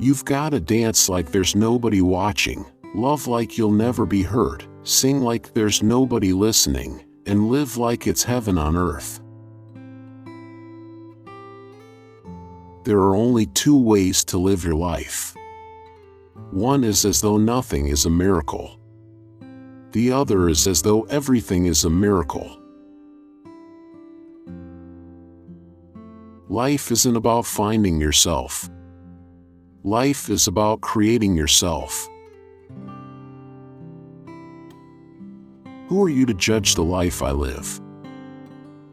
You've gotta dance like there's nobody watching, love like you'll never be hurt, sing like there's nobody listening, and live like it's heaven on earth. There are only two ways to live your life. One is as though nothing is a miracle. The other is as though everything is a miracle. Life isn't about finding yourself. Life is about creating yourself. Who are you to judge the life I live?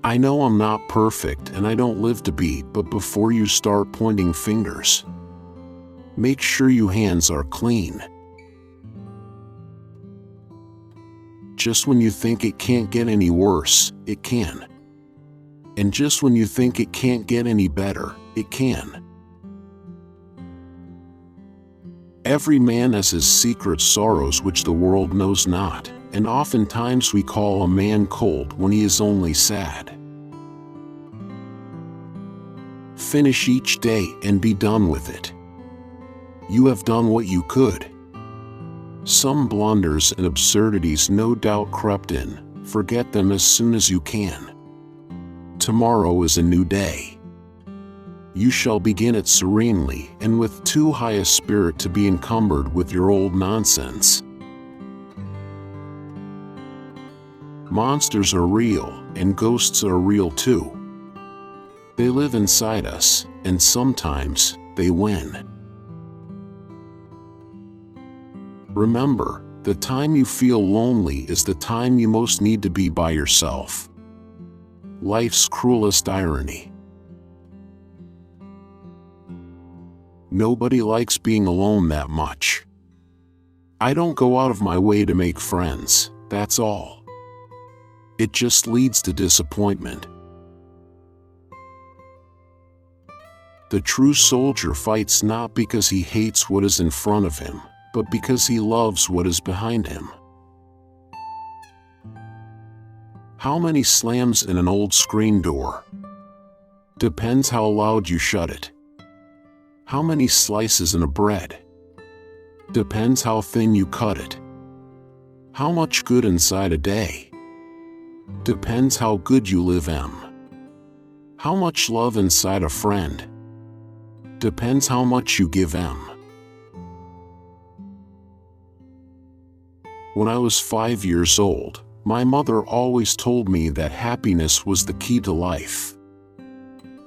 I know I'm not perfect and I don't live to be, but before you start pointing fingers, make sure your hands are clean. Just when you think it can't get any worse, it can. And just when you think it can't get any better, it can. Every man has his secret sorrows which the world knows not, and oftentimes we call a man cold when he is only sad. Finish each day and be done with it. You have done what you could. Some blunders and absurdities no doubt crept in, forget them as soon as you can. Tomorrow is a new day. You shall begin it serenely and with too high a spirit to be encumbered with your old nonsense. Monsters are real, and ghosts are real too. They live inside us, and sometimes they win. Remember, the time you feel lonely is the time you most need to be by yourself. Life's cruelest irony. Nobody likes being alone that much. I don't go out of my way to make friends, that's all. It just leads to disappointment. The true soldier fights not because he hates what is in front of him, but because he loves what is behind him. How many slams in an old screen door? Depends how loud you shut it. How many slices in a bread? Depends how thin you cut it. How much good inside a day? Depends how good you live em. How much love inside a friend? Depends how much you give em. When I was 5 years old, my mother always told me that happiness was the key to life.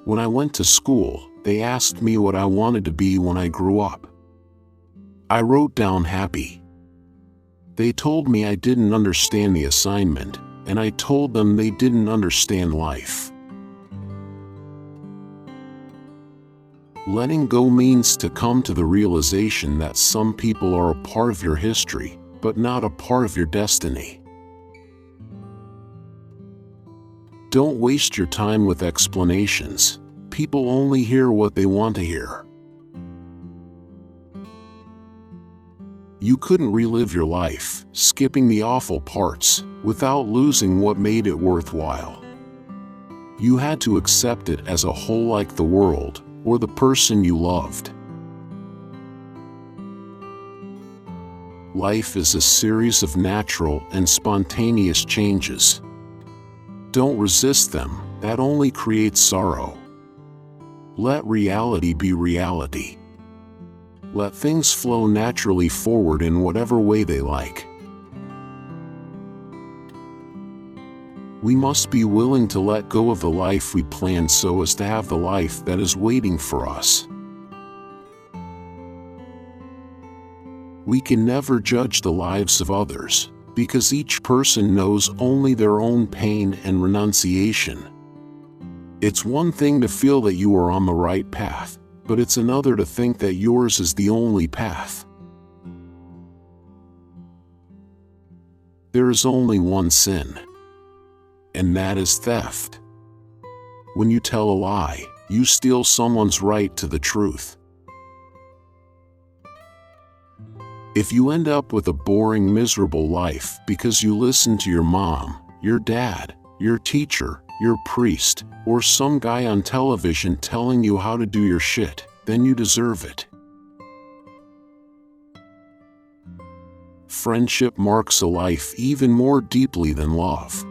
When I went to school, they asked me what I wanted to be when I grew up. I wrote down happy. They told me I didn't understand the assignment, and I told them they didn't understand life. Letting go means to come to the realization that some people are a part of your history, but not a part of your destiny. Don't waste your time with explanations. People only hear what they want to hear. You couldn't relive your life, skipping the awful parts, without losing what made it worthwhile. You had to accept it as a whole, like the world, or the person you loved. Life is a series of natural and spontaneous changes. Don't resist them, that only creates sorrow. Let reality be reality. Let things flow naturally forward in whatever way they like. We must be willing to let go of the life we planned so as to have the life that is waiting for us. We can never judge the lives of others, because each person knows only their own pain and renunciation. It's one thing to feel that you are on the right path, but it's another to think that yours is the only path. There is only one sin, and that is theft. When you tell a lie, you steal someone's right to the truth. If you end up with a boring, miserable life because you listen to your mom, your dad, your teacher, your priest, or some guy on television telling you how to do your shit, then you deserve it. Friendship marks a life even more deeply than love.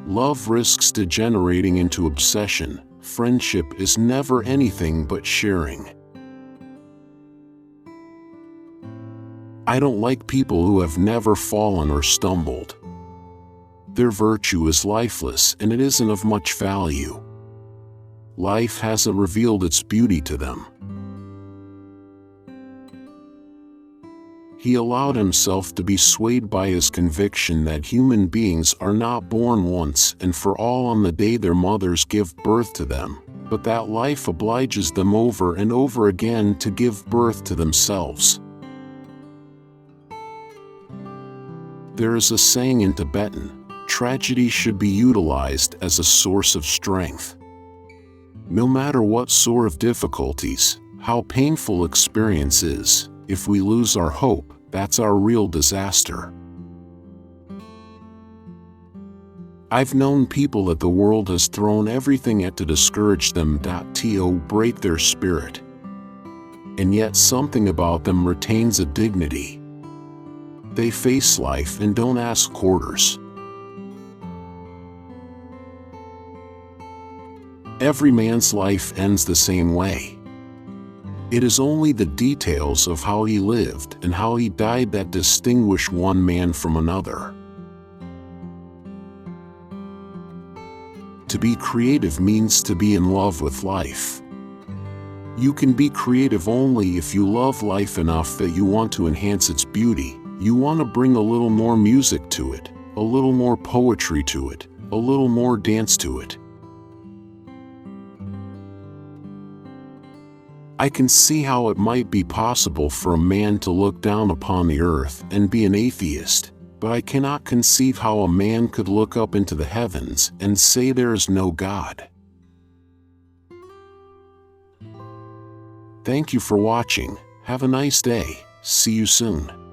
Love risks degenerating into obsession. Friendship is never anything but sharing. I don't like people who have never fallen or stumbled. Their virtue is lifeless and it isn't of much value. Life hasn't revealed its beauty to them. He allowed himself to be swayed by his conviction that human beings are not born once and for all on the day their mothers give birth to them, but that life obliges them over and over again to give birth to themselves. There is a saying in Tibetan, tragedy should be utilized as a source of strength. No matter what sort of difficulties, how painful experience is, if we lose our hope, that's our real disaster. I've known people that the world has thrown everything at to discourage them to break their spirit. And yet something about them retains a dignity. They face life and don't ask quarters. Every man's life ends the same way. It is only the details of how he lived and how he died that distinguish one man from another. To be creative means to be in love with life. You can be creative only if you love life enough that you want to enhance its beauty. You want to bring a little more music to it, a little more poetry to it, a little more dance to it. I can see how it might be possible for a man to look down upon the earth and be an atheist, but I cannot conceive how a man could look up into the heavens and say there is no God. Thank you for watching. Have a nice day. See you soon.